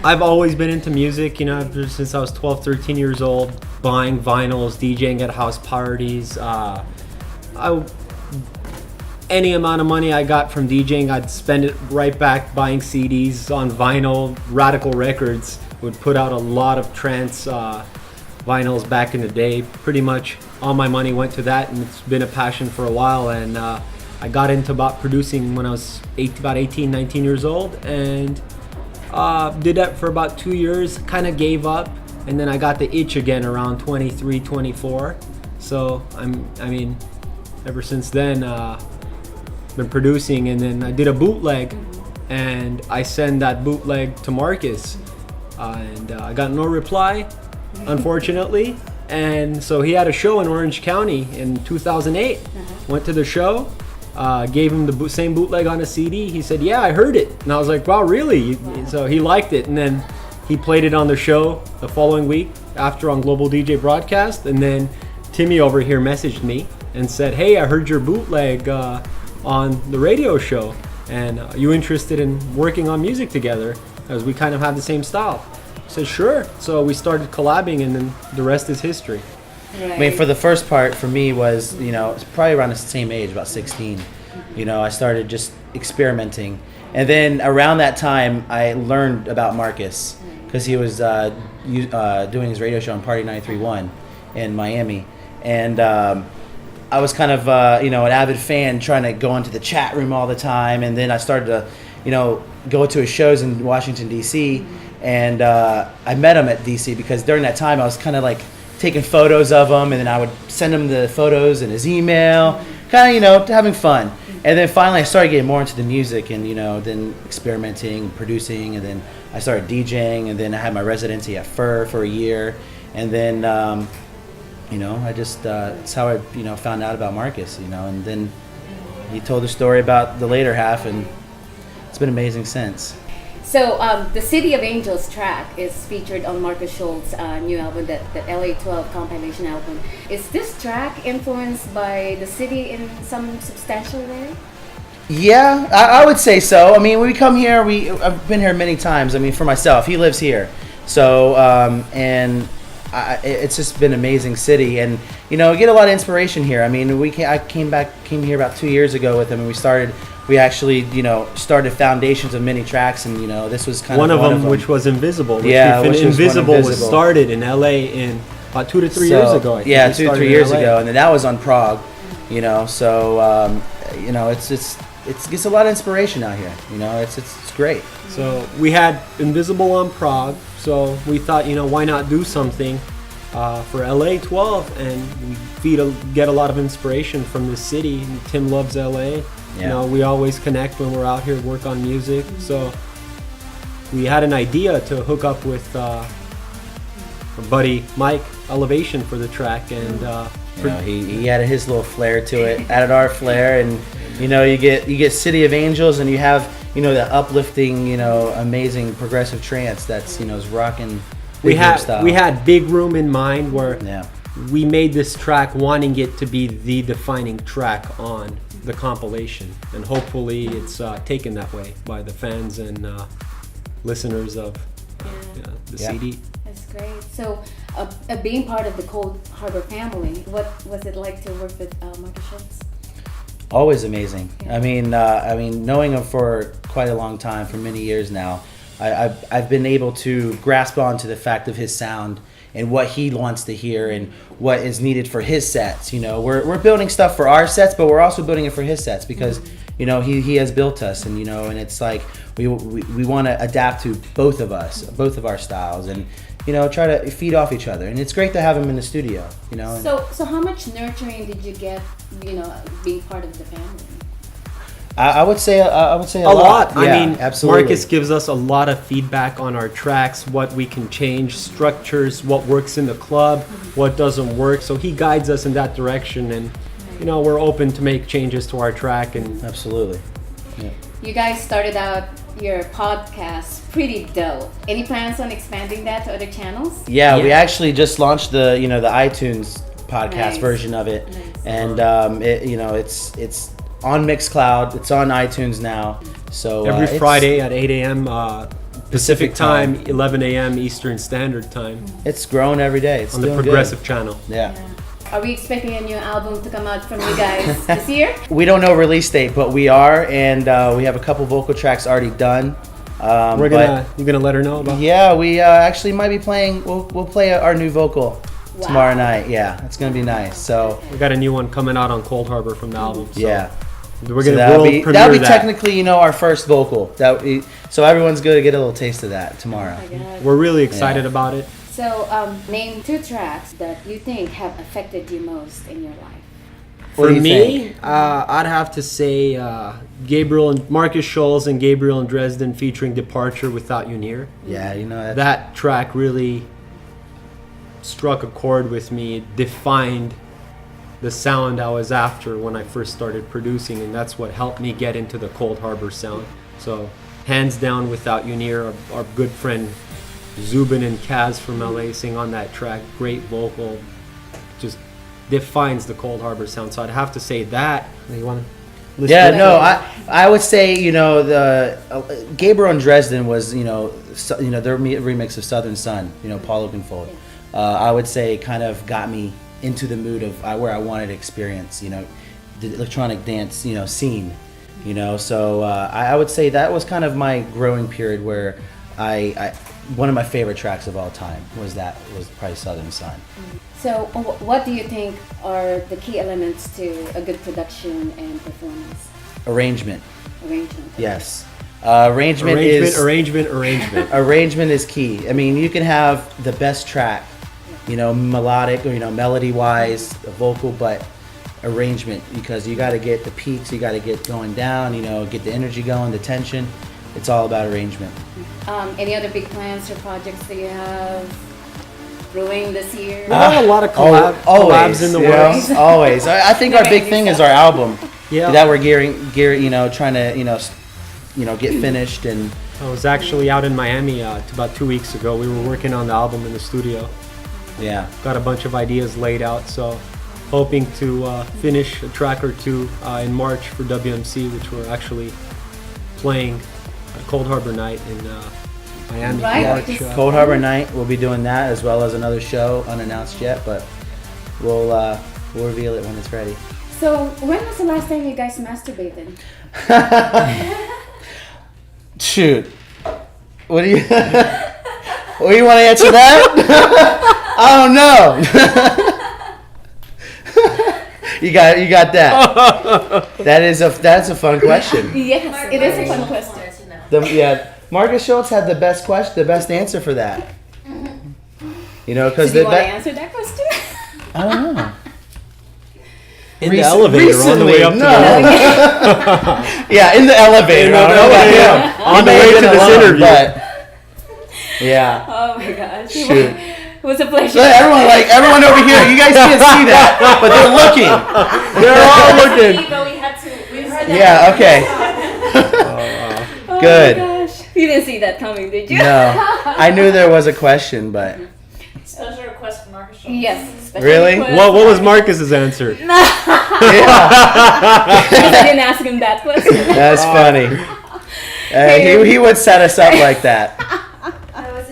I've always been into music, you know, ever since I was 12, 13 years old, buying vinyls, DJing at house parties. Any amount of money I got from DJing, I'd spend it right back buying CDs on vinyl. Radical Records would put out a lot of trance vinyls back in the day. Pretty much all my money went to that, and it's been a passion for a while. And I got into producing when I was about 18, 19 years old, and did that for about 2 years, kind of gave up, and then I got the itch again around 23, 24. So ever since then, been producing, and then I did a bootleg, and I sent that bootleg to Markus, and I got no reply, unfortunately. And so he had a show in Orange County in 2008. Went to the show, gave him the same bootleg on a CD. He said, "Yeah, I heard it," and I was like, "Wow, really?" So he liked it, and then he played it on the show the following week after on Global DJ broadcast. And then Timmy over here messaged me and said, "Hey, I heard your bootleg on the radio show, and you interested in working on music together, as we kind of have the same style?" I said, "Sure." So we started collabing, and then the rest is history. Right. I mean, for the first part for me was, it's probably around the same age, about 16. I started just experimenting, and then around that time I learned about Markus, because he was doing his radio show on Party 93.1 in Miami, and I was kind of, an avid fan, trying to go into the chat room all the time. And then I started to, go to his shows in Washington, D.C. And I met him at D.C. because during that time I was kind of like taking photos of him. And then I would send him the photos in his email, kind of, having fun. And then finally I started getting more into the music and, then experimenting, producing. And then I started DJing. And then I had my residency at Fur for a year. And then... I just, it's how I, found out about Markus, and then he told the story about the later half, and it's been amazing since. So the City of Angels track is featured on Markus Schulz's new album, the LA 12 compilation album. Is this track influenced by the city in some substantial way? Yeah, I would say so. I mean, we come here, I've been here many times. I mean, for myself, he lives here. So, it's just been an amazing city, and get a lot of inspiration here. I mean, I came here about 2 years ago with him, and we actually started foundations of many tracks, and this was kind one of them, which was Invisible. Invisible was started in LA in about 2 to 3 years ago. I think 2 to 3 years ago, and then that was on Prague. So it gets a lot of inspiration out here. It's great. So we had Invisible on Prague, so we thought, why not do something for LA 12, and we get a lot of inspiration from the city. Tim loves LA. Yeah. We always connect when we're out here, work on music. So we had an idea to hook up with our buddy Mike Elevation for the track, and he added his little flair to it, added our flair, and you get City of Angels, and you have the uplifting, amazing progressive trance that's is rocking. We had Big Room in mind, where we made this track wanting it to be the defining track on the compilation, and hopefully it's taken that way by the fans and listeners of the CD. That's great. So, being part of the Coldharbour family, what was it like to work with Markus Schulz? Always amazing. Yeah. I mean, knowing him for quite a long time, for many years now, I've been able to grasp onto the fact of his sound and what he wants to hear and what is needed for his sets. We're building stuff for our sets, but we're also building it for his sets because he has built us, and and it's like we want to adapt to both of our styles, and try to feed off each other. And it's great to have him in the studio. So how much nurturing did you get being part of the family? I would say a lot. Yeah, absolutely. Markus gives us a lot of feedback on our tracks, what we can change, structures, what works in the club, what doesn't work. So he guides us in that direction, and we're open to make changes to our track. And absolutely. Yeah. You guys started out your podcast pretty dope. Any plans on expanding that to other channels? Yeah, we actually just launched the iTunes podcast version of it, and it's on Mixcloud. It's on iTunes now. So every Friday at 8 a.m. Pacific time, 11 a.m. Eastern Standard Time It's growing every day. It's on the doing Progressive good. channel. Yeah. Are we expecting a new album to come out from you guys this year? We don't know release date, but we are, and we have a couple vocal tracks already done. You're gonna let her know about. Yeah, we actually might be playing. We'll play our new vocal Wow. tomorrow night. Yeah, it's gonna be nice. So We got a new one coming out on Coldharbour from the album. So yeah, we're so gonna that'll world be premiere that. technically our first vocal. So everyone's gonna get a little taste of that tomorrow. Oh my God. We're really excited Yeah. about it. So, name 2 tracks that you think have affected you most in your life. What For do you me, think? I'd have to say Gabriel and Markus Schulz and Gabriel and Dresden featuring "Departure Without You Near." Yeah, That track really struck a chord with me. It defined the sound I was after when I first started producing, and that's what helped me get into the Coldharbour sound. So, hands down, "Without You Near," our good friend Zubin and Kaz from LA sing on that track. Great vocal, just defines the Coldharbour sound. So I'd have to say that. You want to? Yeah, no, I would say the Gabriel and Dresden was their remix of Southern Sun, Paul Oakenfold. I would say kind of got me into the mood of where I wanted to experience the electronic dance scene, So I would say that was kind of my growing period where I one of my favorite tracks of all time was probably Southern Sun. So, what do you think are the key elements to a good production and performance? Arrangement. Arrangement. Yes. Arrangement is key. I mean, you can have the best track, melodic or melody-wise, vocal, but arrangement, because you got to get the peaks, you got to get going down, get the energy going, the tension. It's all about arrangement. Any other big plans or projects that you have brewing this year? We have a lot of collabs in the works. Always. I think our big thing is our album. Yeah. That we're trying to, get finished. And I was actually out in Miami about 2 weeks ago. We were working on the album in the studio. yeah. Got a bunch of ideas laid out, so hoping to finish a track or 2 in March for WMC, which we're actually playing Coldharbour Night in Miami. Right. March, Coldharbour Night, we'll be doing that as well as another show unannounced yet, but we'll reveal it when it's ready. So, when was the last time you guys masturbated? Shoot. What do you want to answer that? I don't know. You got that. That's a fun question. Yes, it is a fun question. Markus Schulz had the best answer for that. Because Do you want to answer that question? I don't know. in the elevator on the way up to the room. Yeah, in the elevator. On the way to this interview. Yeah. Oh my gosh. Shoot. It was a pleasure. Look, everyone over here, you guys can't see that, but they're looking. They're all looking. We heard that. Yeah, okay. Oh Good. my gosh. You didn't see that coming, did you? No. I knew there was a question, but Special request from Markus Schulz. Yes. special Really? request. What was Marcus's answer? yeah, Because I didn't ask him that question. that's funny. He would set us up like that.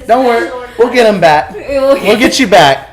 Don't worry, we'll get him back. We'll get you back.